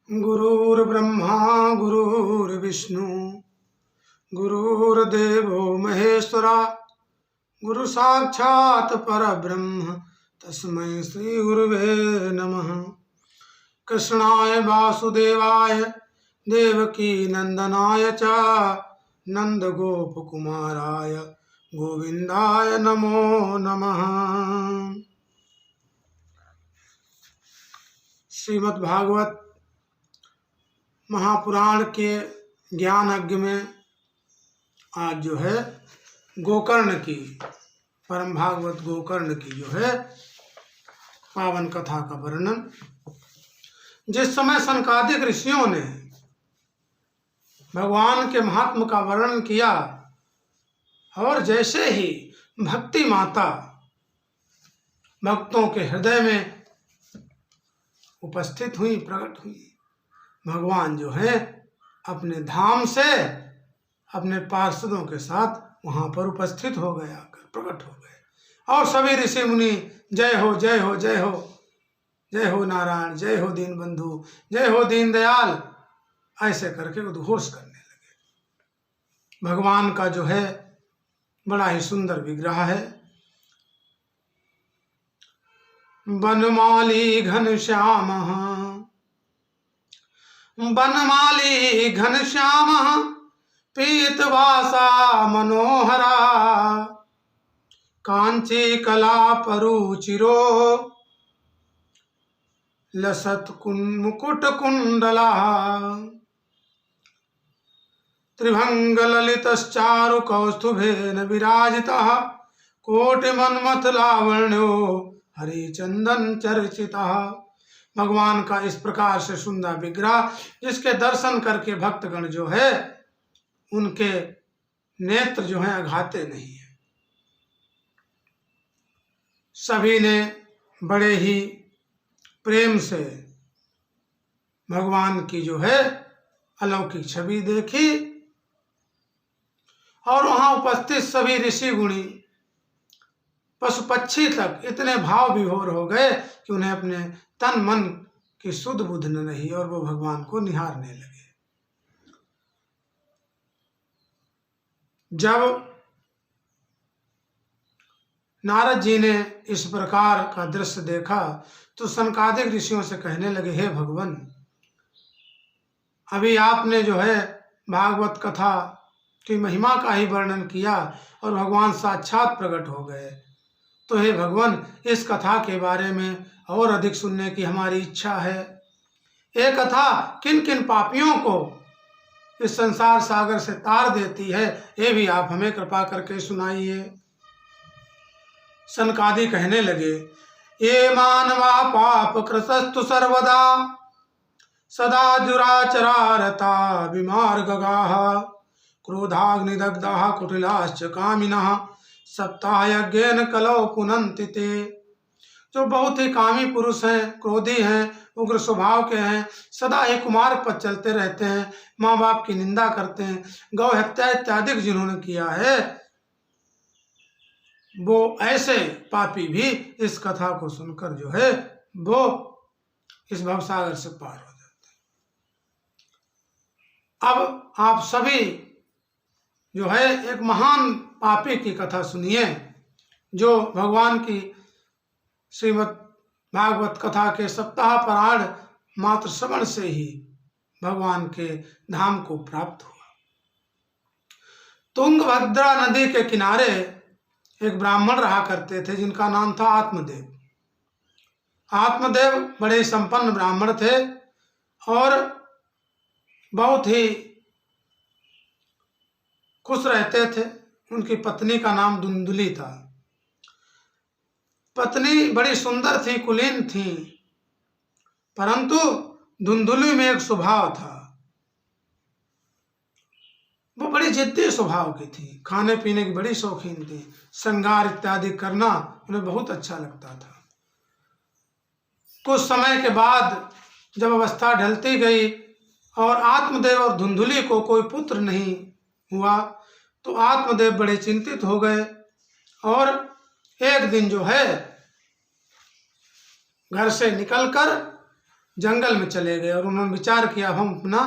गुरुर्ब्रह्मा गुरुर्विष्णु गुरुर्देवो महेश्वरा गुरु साक्षात् परब्रह्म तस्मै श्री गुरुवे नमः। कृष्णाय वासुदेवाय देवकी नंदनाय च नंदगोपकुमाराय गोविंदाय नमो नमः। श्रीमद् भागवत महापुराण के ज्ञानज्ञ में आज जो है गोकर्ण की, परम भागवत गोकर्ण की जो है पावन कथा का वर्णन। जिस समय सनकादिक ऋषियों ने भगवान के महात्म का वर्णन किया और जैसे ही भक्ति माता भक्तों के हृदय में उपस्थित हुई, प्रकट हुई, भगवान जो है अपने धाम से अपने पार्षदों के साथ वहां पर उपस्थित हो गए, आकर प्रकट हो गए। और सभी ऋषि मुनि जय हो जय हो जय हो, जय हो नारायण, जय हो दीन बंधु, जय हो दीन दयाल, ऐसे करके उद्घोष करने लगे। भगवान का जो है बड़ा ही सुंदर विग्रह है। बनमाली घनश्याम बनमाली घनश्याम पीतवासा मनोहरा कांची कला परुचिरो लसत मुकुट कुंडला त्रिभंग ललितश्चारु कौस्तुभेन विराजितः कोटि मन्मथ लावण्यो हरिचंदन चर्चितः। भगवान का इस प्रकार से सुंदर विग्रह जिसके दर्शन करके भक्तगण जो है उनके नेत्र जो है अघाते नहीं है। सभी ने बड़े ही प्रेम से भगवान की जो है अलौकिक छवि देखी और वहां उपस्थित सभी ऋषि गुणी पशु पक्षी तक इतने भाव विभोर हो गए कि उन्हें अपने तन मन की सुध बुध न रही और वो भगवान को निहारने लगे। जब नारद जी ने इस प्रकार का दृश्य देखा तो सनकादिक ऋषियों से कहने लगे, हे भगवान, अभी आपने जो है भागवत कथा की महिमा का ही वर्णन किया और भगवान साक्षात प्रकट हो गए, तो हे भगवान इस कथा के बारे में और अधिक सुनने की हमारी इच्छा है। ये कथा किन किन पापियों को इस संसार सागर से तार देती है, ये भी आप हमें कृपा करके सुनाइए। सनकादि कहने लगे, ये मानवा पाप कृतस्तु सर्वदा सदा दुराचरारता विमार्गगाः क्रोधाग्निदग्धाः कुटिलाश्च कामिनः सप्ताह यज्ञेन कलौ पुनन्ति ते। जो बहुत ही कामी पुरुष हैं, क्रोधी हैं, उग्र स्वभाव के हैं, सदा ही कुमार्ग पर चलते रहते हैं, माँ बाप की निंदा करते हैं, गौ हत्या इत्यादि जिन्होंने किया है, वो ऐसे पापी भी इस कथा को सुनकर जो है वो इस भवसागर से पार हो जाते हैं। अब आप सभी जो है एक महान पापी की कथा सुनिए जो भगवान की श्रीमद् भागवत कथा के सप्ताह पारायण मात्र श्रवण से ही भगवान के धाम को प्राप्त हुआ। तुंगभद्रा नदी के किनारे एक ब्राह्मण रहा करते थे जिनका नाम था आत्मदेव। आत्मदेव बड़े संपन्न ब्राह्मण थे और बहुत ही खुश रहते थे। उनकी पत्नी का नाम धुंधुली था। पत्नी बड़ी सुंदर थी, कुलीन थी, परंतु धुंधुली में एक स्वभाव था, वो बड़ी जिद्दी स्वभाव की थी, खाने पीने की बड़ी शौकीन थी, श्रृंगार इत्यादि करना उन्हें बहुत अच्छा लगता था। कुछ समय के बाद जब अवस्था ढलती गई और आत्मदेव और धुंधुली को कोई पुत्र नहीं हुआ तो आत्मदेव बड़े चिंतित हो गए और एक दिन जो है घर से निकलकर जंगल में चले गए और उन्होंने विचार किया हम अपना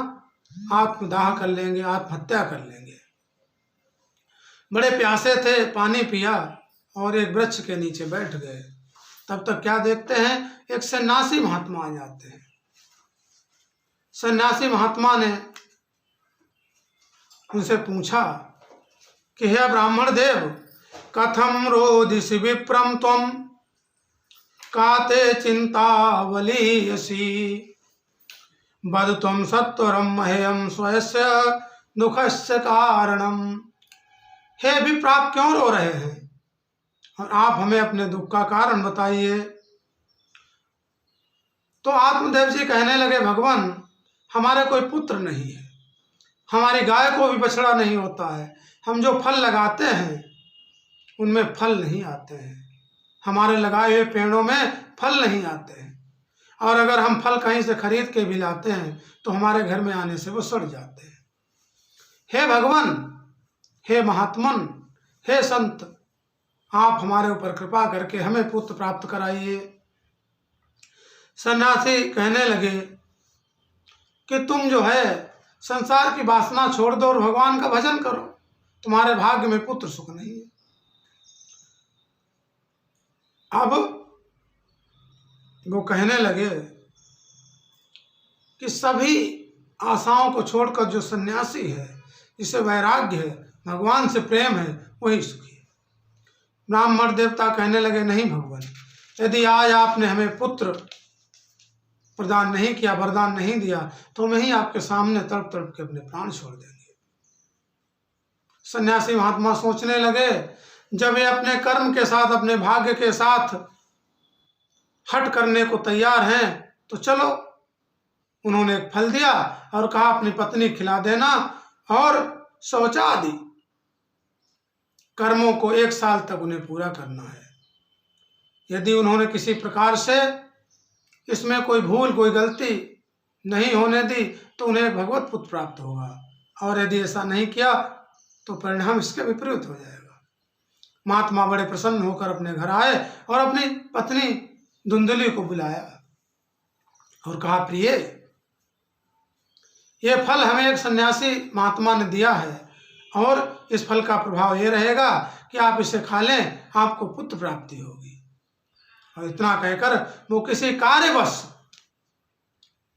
आत्मदाह कर लेंगे, आत्महत्या कर लेंगे। बड़े प्यासे थे, पानी पिया और एक वृक्ष के नीचे बैठ गए। तब तक क्या देखते हैं, एक सन्यासी महात्मा आ जाते हैं। सन्यासी महात्मा ने उनसे पूछा कि हे ब्राह्मण देव, कथम रोदिषि विप्रम त्वम काते चिंतावलीयसी बद त्वम सत्वरम मह्यम स्वयस्य दुखस्य कारणम। हे विप्र, आप क्यों रो रहे हैं और आप हमें अपने दुख का कारण बताइए। तो आत्मदेव जी कहने लगे, भगवान हमारे कोई पुत्र नहीं है, हमारी गाय को भी बछड़ा नहीं होता है, हम जो फल लगाते हैं उनमें फल नहीं आते हैं, हमारे लगाए हुए पेड़ों में फल नहीं आते हैं, और अगर हम फल कहीं से खरीद के भी लाते हैं तो हमारे घर में आने से वो सड़ जाते हैं। हे भगवान, हे महात्मन, हे संत, आप हमारे ऊपर कृपा करके हमें पुत्र प्राप्त कराइए। सन्यासी कहने लगे कि तुम जो है संसार की वासना छोड़ दो और भगवान का भजन करो, तुम्हारे भाग्य में पुत्र सुख नहीं है। अब वो कहने लगे कि सभी आशाओं को छोड़कर जो सन्यासी है, जिसे वैराग्य है, भगवान से प्रेम है, वही सुखी है। ब्राह्मण देवता कहने लगे, नहीं भगवान, यदि आज आपने हमें पुत्र प्रदान नहीं किया, वरदान नहीं दिया, तो हम ही आपके सामने तड़प तड़प के अपने प्राण छोड़ देंगे। सन्यासी महात्मा सोचने लगे, जब ये अपने कर्म के साथ, अपने भाग्य के साथ हट करने को तैयार हैं तो चलो। उन्होंने एक फल दिया और कहा अपनी पत्नी खिला देना और शौचा आदि कर्मों को 1 साल तक उन्हें पूरा करना है। यदि उन्होंने किसी प्रकार से इसमें कोई भूल, कोई गलती नहीं होने दी तो उन्हें भगवत पुत्र प्राप्त होगा, और यदि ऐसा नहीं किया तो परिणाम इसके विपरीत हो जाएगा। महात्मा बड़े प्रसन्न होकर अपने घर आए और अपनी पत्नी धुंधली को बुलाया और कहा, प्रिय, ये फल हमें एक सन्यासी महात्मा ने दिया है और इस फल का प्रभाव ये रहेगा कि आप इसे खा लें, आपको पुत्र प्राप्ति होगी। और इतना कहकर वो किसी कार्यवश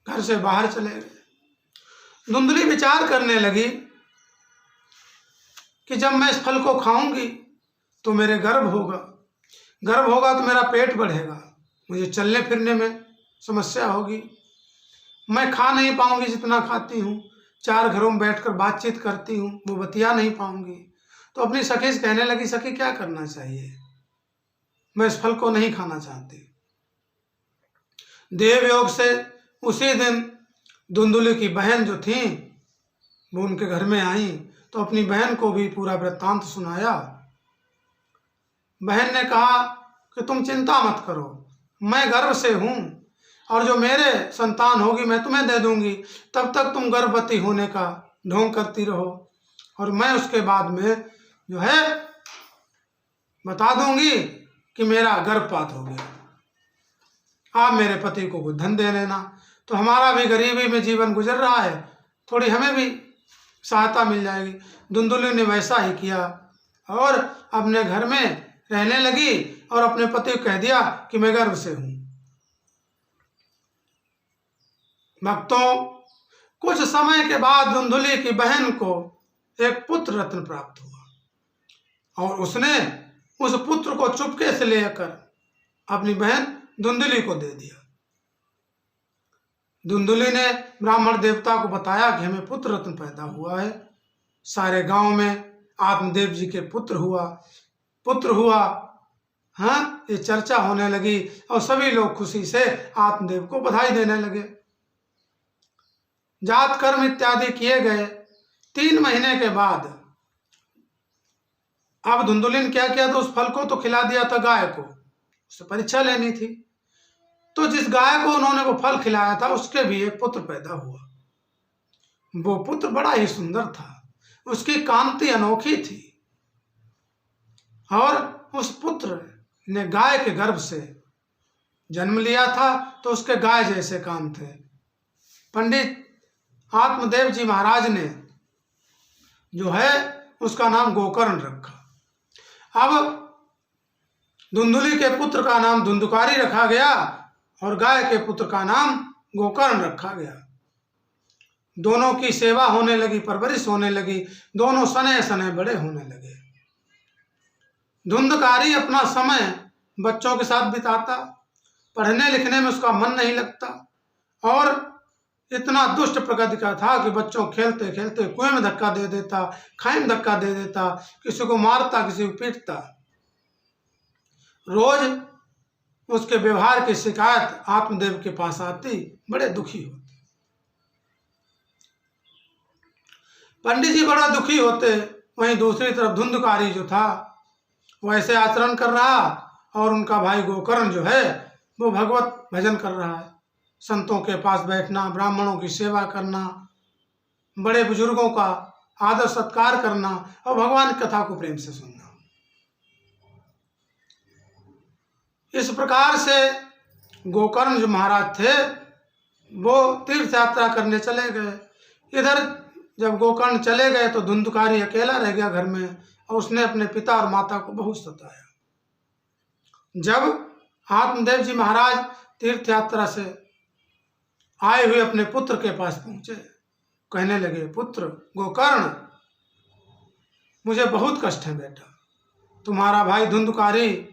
घर से बाहर चले गए। धुंधली विचार करने लगी कि जब मैं इस फल को खाऊंगी तो मेरे गर्भ होगा, गर्भ होगा तो मेरा पेट बढ़ेगा, मुझे चलने फिरने में समस्या होगी, मैं खा नहीं पाऊंगी जितना खाती हूँ, 4 घरों में बैठकर बातचीत करती हूँ, वो बतिया नहीं पाऊंगी। तो अपनी सखी से कहने लगी, सखी क्या करना चाहिए, मैं इस फल को नहीं खाना चाहती। देव योग से उसी दिन धुंधली की बहन जो थी वो उनके घर में आई तो अपनी बहन को भी पूरा वृत्तांत सुनाया। बहन ने कहा कि तुम चिंता मत करो, मैं गर्भ से हूँ और जो मेरे संतान होगी मैं तुम्हें दे दूंगी, तब तक तुम गर्भवती होने का ढोंग करती रहो और मैं उसके बाद में जो है बता दूंगी कि मेरा गर्भपात हो गया, आप मेरे पति को कुछ धन दे लेना, तो हमारा भी गरीबी में जीवन गुजर रहा है, थोड़ी हमें भी सहायता मिल जाएगी। धुंधली ने वैसा ही किया और अपने घर में रहने लगी और अपने पति को कह दिया कि मैं गर्भ से हूँ। भक्तों, कुछ समय के बाद धुंधली की बहन को एक पुत्र रत्न प्राप्त हुआ और उसने उस पुत्र को चुपके से लेकर अपनी बहन धुंधली को दे दिया। धुंधली ने ब्राह्मण देवता को बताया कि हमें पुत्र रत्न पैदा हुआ है, सारे गांव में आत्मदेव जी के पुत्र हुआ। हाँ, ये चर्चा होने लगी और सभी लोग खुशी से आत्मदेव को बधाई देने लगे। जात कर्म इत्यादि किए गए। 3 महीने के बाद अब धुंधली ने क्या किया, तो उस फल को तो खिला दिया था गाय को, उससे परीक्षा लेनी थी, तो जिस गाय को उन्होंने वो फल खिलाया था उसके भी एक पुत्र पैदा हुआ। वो पुत्र बड़ा ही सुंदर था, उसकी कांति अनोखी थी और उस पुत्र ने गाय के गर्भ से जन्म लिया था तो उसके गाय जैसे काम थे। पंडित आत्मदेव जी महाराज ने जो है उसका नाम गोकर्ण रखा। अब धुंधुली के पुत्र का नाम धुंधुकारी रखा गया और गाय के पुत्र का नाम गोकर्ण रखा गया। दोनों की सेवा होने लगी, परवरिश होने लगी, दोनों सने सने बड़े होने लगे। धुंधकारी अपना समय बच्चों के साथ बिताता, पढ़ने लिखने में उसका मन नहीं लगता और इतना दुष्ट प्रकृति का था कि बच्चों खेलते खेलते कुएं में धक्का दे देता, खाई में धक्का दे देता, किसी को मारता, किसी को पीटता। रोज उसके व्यवहार की शिकायत आत्मदेव के पास आती, बड़े दुखी होते। पंडित जी बड़ा दुखी होते, वहीं दूसरी तरफ धुंधकारी जो था वो ऐसे आचरण कर रहा और उनका भाई गोकर्ण जो है वो भगवत भजन कर रहा है। संतों के पास बैठना, ब्राह्मणों की सेवा करना, बड़े बुजुर्गों का आदर सत्कार करना और भगवान की कथा को प्रेम से सुनना। इस प्रकार से गोकर्ण जो महाराज थे वो तीर्थ यात्रा करने चले गए। इधर जब गोकर्ण चले गए तो धुंधकारी अकेला रह गया घर में और उसने अपने पिता और माता को बहुत सताया। जब आत्मदेव जी महाराज तीर्थ यात्रा से आए हुए अपने पुत्र के पास पहुंचे, कहने लगे, पुत्र गोकर्ण, मुझे बहुत कष्ट है बेटा। तुम्हारा भाई धुंधकारी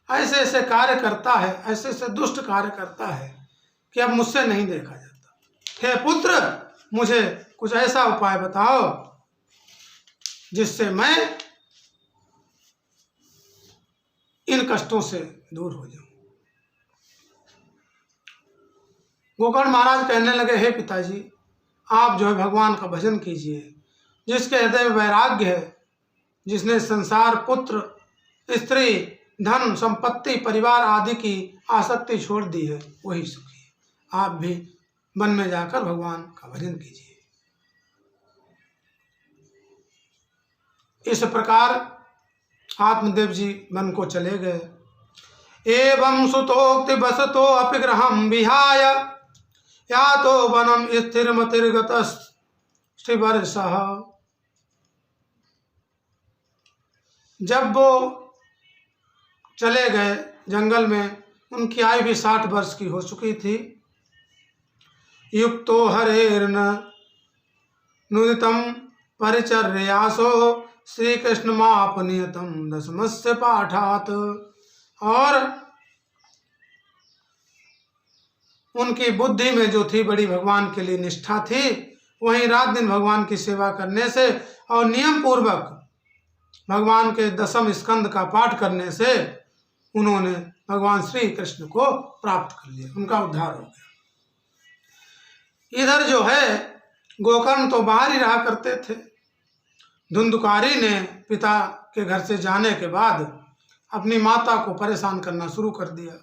ऐसे ऐसे कार्य करता है, ऐसे ऐसे दुष्ट कार्य करता है कि अब मुझसे नहीं देखा जाता। हे पुत्र, मुझे कुछ ऐसा उपाय बताओ जिससे मैं इन कष्टों से दूर हो जाऊं। गोकर्ण महाराज कहने लगे, हे पिताजी, आप जो है भगवान का भजन कीजिए। जिसके हृदय में वैराग्य है, जिसने संसार, पुत्र, स्त्री, धन, संपत्ति, परिवार आदि की आसक्ति छोड़ दी है, वही सुखी है। आप भी वन में जाकर भगवान का भजन कीजिए। इस प्रकार आत्मदेव जी वन को चले गए। एवं सुतोक्ति बसतो अपिग्रहं विहाय यातो वनम स्थिरमतिर्गतस्त्रिवर्षः। जब वो चले गए जंगल में, उनकी आयु भी 60 वर्ष की हो चुकी थी। युक्तो हरेर्न नुदितम परिचर्यासो श्री कृष्ण मापनियतम दशमस्य पाठात। और उनकी बुद्धि में जो थी बड़ी भगवान के लिए निष्ठा थी, वहीं रात दिन भगवान की सेवा करने से और नियम पूर्वक भगवान के 10वें स्कंद का पाठ करने से उन्होंने भगवान श्री कृष्ण को प्राप्त कर लिया, उनका उद्धार हो गया। इधर जो है गोकर्ण तो बाहर ही रहा करते थे। धुंधकारी ने पिता के घर से जाने के बाद अपनी माता को परेशान करना शुरू कर दिया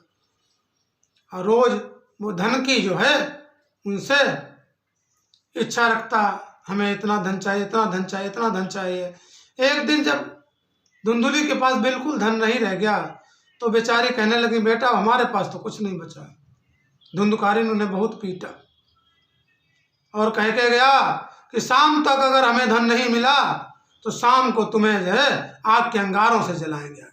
और रोज वो धन की जो है उनसे इच्छा रखता, हमें इतना धन चाहिए, इतना धन चाहिए, इतना धन चाहिए। एक दिन जब धुंधुली के पास बिल्कुल धन नहीं रह गया तो बेचारी कहने लगी, बेटा हमारे पास तो कुछ नहीं बचा। धुंधकारी ने उन्हें बहुत पीटा और कह के गया कि शाम तक अगर हमें धन नहीं मिला तो शाम को तुम्हें जो है आग के अंगारों से जलाएंगे आके।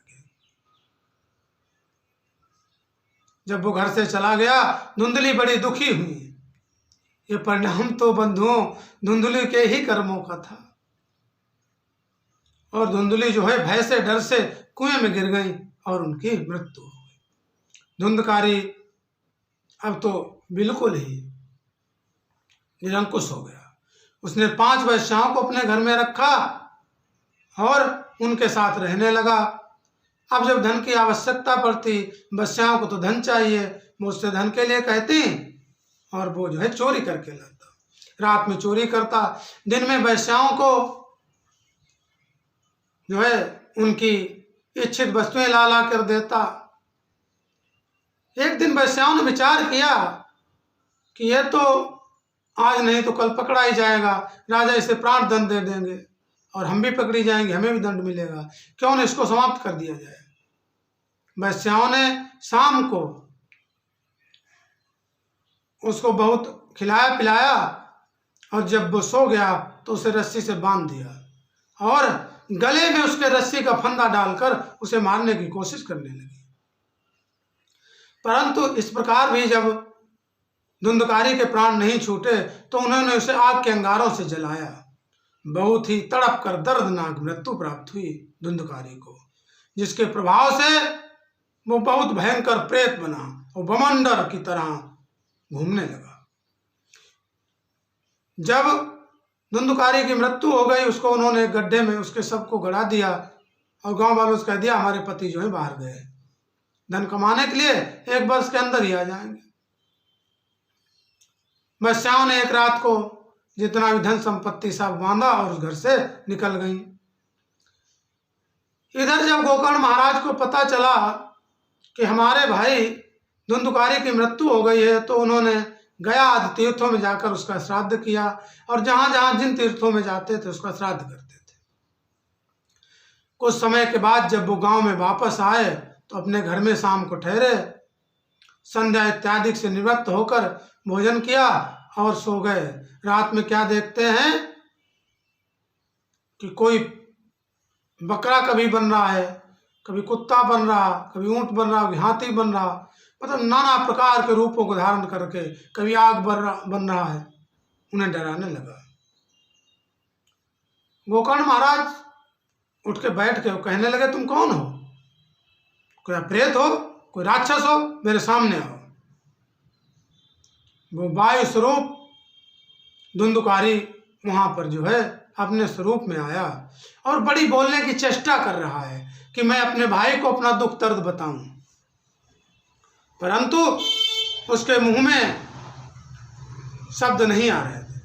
जब वो घर से चला गया, धुंधली बड़ी दुखी हुई। ये परिणाम तो बंधुओं धुंधली के ही कर्मों का था। और धुंधली जो है भय से, डर से कुएं में गिर गई और उनकी मृत्यु हो गई। धुंधकारी अब तो बिल्कुल ही निरंकुश हो गया। उसने 5 वैश्याओं को अपने घर में रखा और उनके साथ रहने लगा। अब जब धन की आवश्यकता पड़ती, वैश्याओं को तो धन चाहिए, मुझसे धन के लिए कहती और वो जो है चोरी करके लाता। रात में चोरी करता, दिन में वैश्याओं को जो है उनकी इच्छित वस्तुएं ला ला कर देता। एक दिन वैश्याओं ने विचार किया कि ये तो आज नहीं तो कल पकड़ा ही जाएगा, राजा इसे प्राण दंड दे देंगे और हम भी पकड़ी जाएंगे, हमें भी दंड मिलेगा, क्यों न इसको समाप्त कर दिया जाए। वैश्याओं ने शाम को उसको बहुत खिलाया पिलाया, और जब वो सो गया तो उसे रस्सी से बांध दिया और गले में उसके रस्सी का फंदा डालकर उसे मारने की कोशिश करने लगी। परंतु इस प्रकार भी जब धुंधकारी के प्राण नहीं छूटे तो उन्होंने उसे आग के अंगारों से जलाया। बहुत ही तड़प कर दर्दनाक मृत्यु प्राप्त हुई धुंधकारी को, जिसके प्रभाव से वो बहुत भयंकर प्रेत बना और बमंडर की तरह घूमने लगा। जब धुंधकारी की मृत्यु हो गई, उसको उन्होंने एक गड्ढे में उसके शव को गड़ा दिया और गांव वालों से कह दिया हमारे पति जो है बाहर गए, धन कमाने के लिए 1 वर्ष के अंदर ही आ जाएंगे। वैश्याओं ने एक रात को जितना भी धन संपत्ति सब बांधा और उस घर से निकल गई। इधर जब गोकर्ण महाराज को पता चला कि हमारे भाई धुंधकारी की मृत्यु हो गई है, तो उन्होंने गया आदि तीर्थों में जाकर उसका श्राद्ध किया, और जहां जहां जिन तीर्थों में जाते थे उसका श्राद्ध करते थे। कुछ समय के बाद जब वो गांव में वापस आए तो अपने घर में शाम को ठहरे, संध्या इत्यादि से निवृत्त होकर भोजन किया और सो गए। रात में क्या देखते हैं कि कोई बकरा कभी बन रहा है, कभी कुत्ता बन रहा, कभी ऊंट बन रहा, कभी हाथी बन रहा, मतलब नाना प्रकार के रूपों को धारण करके, कभी आग बन रहा है। उन्हें डराने लगा। गोकर्ण महाराज उठ के बैठ के कहने लगे तुम कौन हो? कोई प्रेत हो, कोई राक्षस हो, मेरे सामने आओ। वो वायु स्वरूप धुंधकारी वहां पर जो है अपने स्वरूप में आया और बड़ी बोलने की चेष्टा कर रहा है कि मैं अपने भाई को अपना दुख दर्द बताऊं, परंतु उसके मुंह में शब्द नहीं आ रहे थे।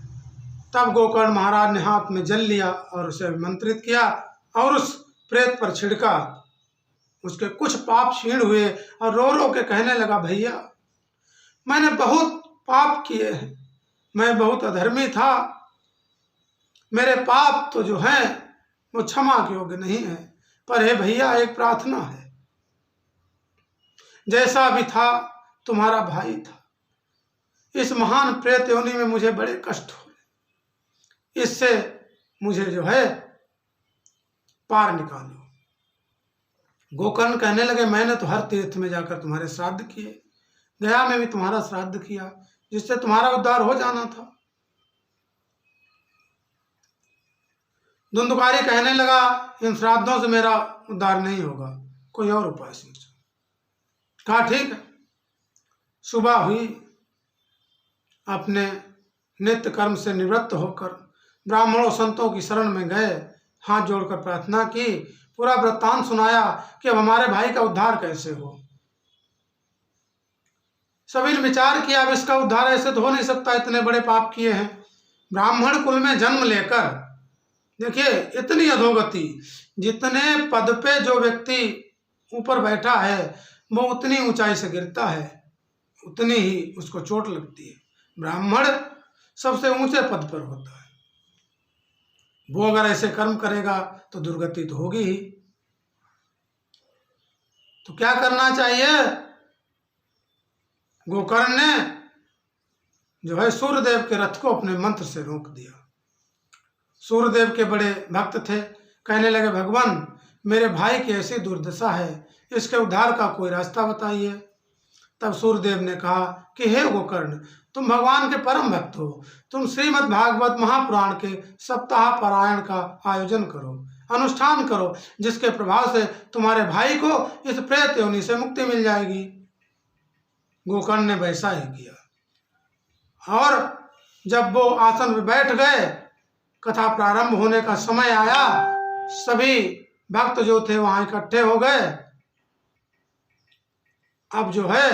तब गोकर्ण महाराज ने हाथ में जल लिया और उसे अभिमंत्रित किया और उस प्रेत पर छिड़का। उसके कुछ पाप क्षीण हुए और रो रो के कहने लगा भैया मैंने बहुत पाप किए हैं, मैं बहुत अधर्मी था, मेरे पाप तो जो है वो क्षमा के योग्य नहीं है, पर हे भैया एक प्रार्थना है, जैसा भी था तुम्हारा भाई था, इस महान प्रेत योनि में मुझे बड़े कष्ट हुए, इससे मुझे जो है पार निकालो। गोकर्ण कहने लगे मैंने तो हर तीर्थ में जाकर तुम्हारे श्राद्ध किए, गया में भी तुम्हारा श्राद्ध किया, जिससे तुम्हारा उद्धार हो जाना था। धुंधकारी कहने लगा इन श्राद्धों से मेरा उद्धार नहीं होगा, कोई और उपाय सोचो। कहा ठीक है। सुबह हुई, अपने नित्य कर्म से निवृत्त होकर ब्राह्मणों संतों की शरण में गए, हाथ जोड़कर प्रार्थना की, पूरा वृत्तांत सुनाया कि अब हमारे भाई का उद्धार कैसे हो। सभी ने विचार किया अब इसका उद्धार ऐसे तो हो नहीं सकता, इतने बड़े पाप किए हैं, ब्राह्मण कुल में जन्म लेकर देखिए इतनी अधोगति, जितने पद पे जो व्यक्ति ऊपर बैठा है वो उतनी ऊंचाई से गिरता है, उतनी ही उसको चोट लगती है। ब्राह्मण सबसे ऊंचे पद पर होता है, वो अगर ऐसे कर्म करेगा तो दुर्गति तो होगी ही। तो क्या करना चाहिए? गोकर्ण ने जो है सूर्यदेव के रथ को अपने मंत्र से रोक दिया। सूर्यदेव के बड़े भक्त थे, कहने लगे भगवान मेरे भाई की ऐसी दुर्दशा है, इसके उद्धार का कोई रास्ता बताइए। तब सूर्यदेव ने कहा कि हे गोकर्ण तुम भगवान के परम भक्त हो, तुम श्रीमद् भागवत महापुराण के सप्ताह पारायण का आयोजन करो, अनुष्ठान करो, जिसके प्रभाव से तुम्हारे भाई को इस प्रेत योनि से मुक्ति मिल जाएगी। गोकर्ण ने वैसा ही किया और जब वो आसन में बैठ गए, कथा प्रारंभ होने का समय आया, सभी भक्त जो थे वहां इकट्ठे हो गए। अब जो है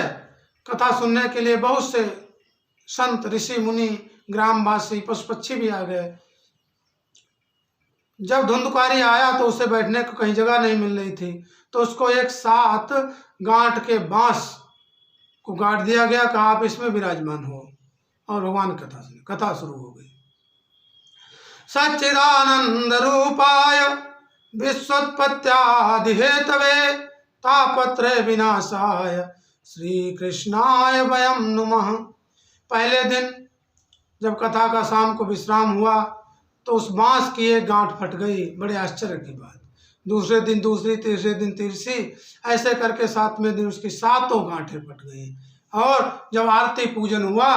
कथा सुनने के लिए बहुत से संत ऋषि मुनि ग्रामवासी पशु पक्षी भी आ गए। जब धुंधकारी आया तो उसे बैठने को कहीं जगह नहीं मिल रही थी, तो उसको एक साथ गांठ के बांस को गाड़ दिया गया, कहा आप इसमें विराजमान हो, और भगवान कथा शुरू हो गई। सच्चिदानंद रूपाय विश्वोत्पत्त्यादि हेतवे तापत्रय विनाशाय श्री कृष्णाय वयं नुमः। पहले दिन जब कथा का शाम को विश्राम हुआ तो उस बांस की एक गांठ फट गई, बड़े आश्चर्य की बात। दूसरे दिन दूसरी, तीसरे दिन तीसरी, ऐसे करके 7वें दिन उसकी 7 गांठें फट गई। और जब आरती पूजन हुआ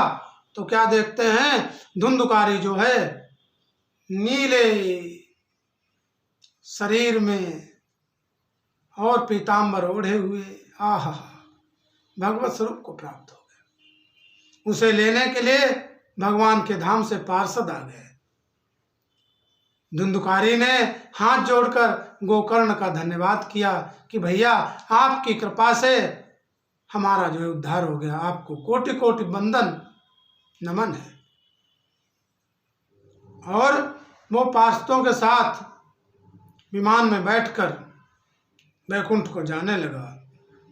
तो क्या देखते हैं, धुंधकारी जो है नीले शरीर में और पीताम्बर ओढ़े हुए, आहा, भगवत स्वरूप को प्राप्त हो गए। उसे लेने के लिए भगवान के धाम से पार्षद आ गए। धुंधकारी ने हाथ जोड़कर गोकर्ण का धन्यवाद किया कि भैया आपकी कृपा से हमारा जो है उद्धार हो गया, आपको कोटि कोटि वंदन नमन है। और वो पार्षदों के साथ विमान में बैठकर वैकुंठ को जाने लगा।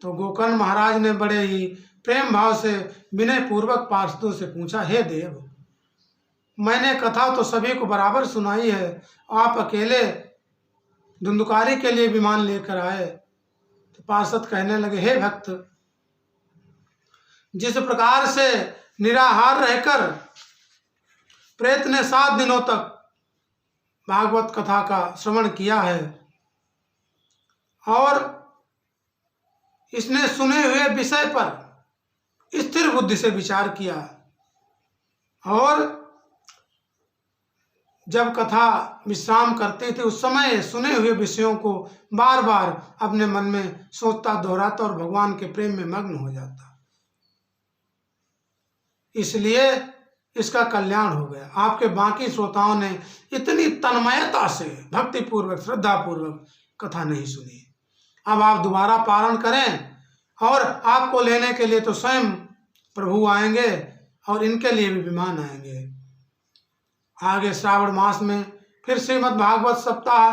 तो गोकर्ण महाराज ने बड़े ही प्रेम भाव से विनय पूर्वक पार्षदों से पूछा, हे देव, मैंने कथा तो सभी को बराबर सुनाई है, आप अकेले धुंधकारी के लिए विमान लेकर आए। तो पार्षद कहने लगे, हे भक्त, जिस प्रकार से निराहार रहकर प्रेत ने 7 दिनों तक भागवत कथा का श्रवण किया है और इसने सुने हुए विषय पर स्थिर बुद्धि से विचार किया और जब कथा विश्राम करती थी उस समय सुने हुए विषयों को बार बार अपने मन में सोचता, दोहराता और भगवान के प्रेम में मग्न हो जाता, इसलिए इसका कल्याण हो गया। आपके बाकी श्रोताओं ने इतनी तन्मयता से भक्ति पूर्वक, श्रद्धा पूर्वक कथा नहीं सुनी। अब आप दोबारा पारण करें और आपको लेने के लिए तो स्वयं प्रभु आएंगे और इनके लिए भी विमान आएंगे। आगे श्रावण मास में फिर श्रीमद् भागवत सप्ताह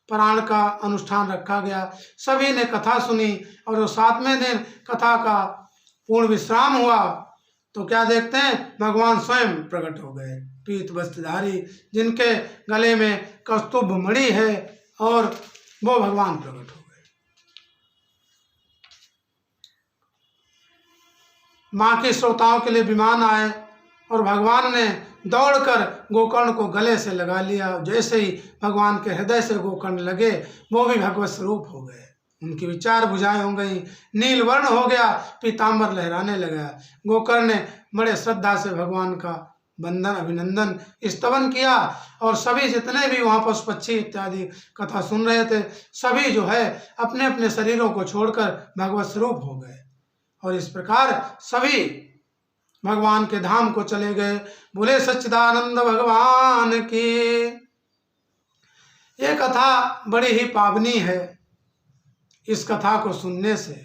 पारायण का अनुष्ठान रखा गया। सभी ने कथा सुनी और 7वें दिन कथा का पूर्ण विश्राम हुआ तो क्या देखते हैं, भगवान स्वयं प्रकट हो गए, पीत वस्त्रधारी, जिनके गले में कस्तूभ मणि है, और वो भगवान प्रकट हो गए। माँ के श्रोताओं के लिए विमान आए और भगवान ने दौड़कर गोकर्ण को गले से लगा लिया। जैसे ही भगवान के हृदय से गोकर्ण लगे वो भी भगवत स्वरूप हो गए, उनकी विचार बुझाएं हो गई, नील वर्ण हो गया, पीताम्बर लहराने लगा। गोकर्ण ने बड़े श्रद्धा से भगवान का वंदन, अभिनंदन, स्तवन किया और सभी जितने भी वहाँ पशु पक्षी इत्यादि कथा सुन रहे थे सभी जो है अपने अपने शरीरों को छोड़कर भगवत स्वरूप हो गए और इस प्रकार सभी भगवान के धाम को चले गए। बोले सच्चिदानंद भगवान की। ये कथा बड़ी ही पावनी है। इस कथा को सुनने से,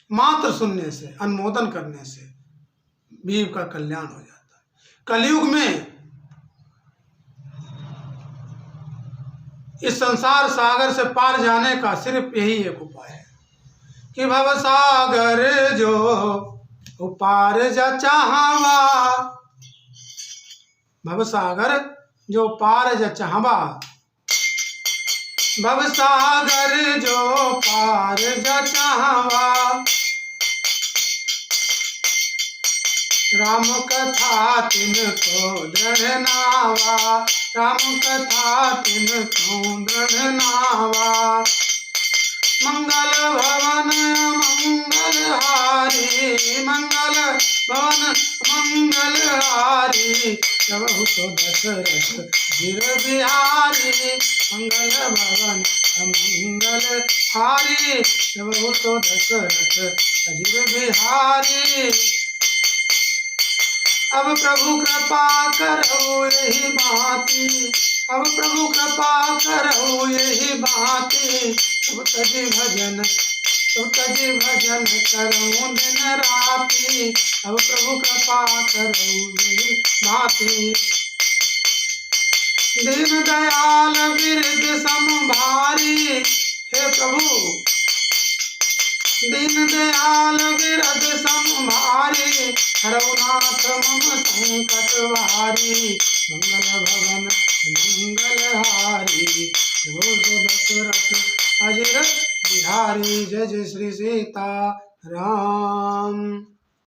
मात्र सुनने से, अनुमोदन करने से जीव का कल्याण हो जाता है। कलयुग में इस संसार सागर से पार जाने का सिर्फ यही एक उपाय है कि भव सागर जो पार जा चाहवा, भव सागर जो पार जा चाहवा, भव सागर जो पार जा चाहवा, राम कथा तिनको दृढ़ नावा, राम कथा तिनको दृढ़ नावा, मंगल भवन मंगल हारी, मंगल भवन मंगल हारी, प्रभु तो दशरथ गिर बिहारी, मंगल भवन मंगल हारी, प्रभु तो दशरथ गिर बिहारी। अब प्रभु कृपा करो यही भांति, अब प्रभु कृपा करो यही भांति, सब तजी भजन, सब तजी भजन करो दिन राति, अब प्रभु कृपा करो यही भांति। दीन दयाल बिरद समभारी, हे प्रभु दीन दयाल बिरद समभारी, हरनाथ मम संकट वारी, मंगल भवन मंगल हारी, जो दशरथ अजर बिहारी। जय जय श्री सीता राम।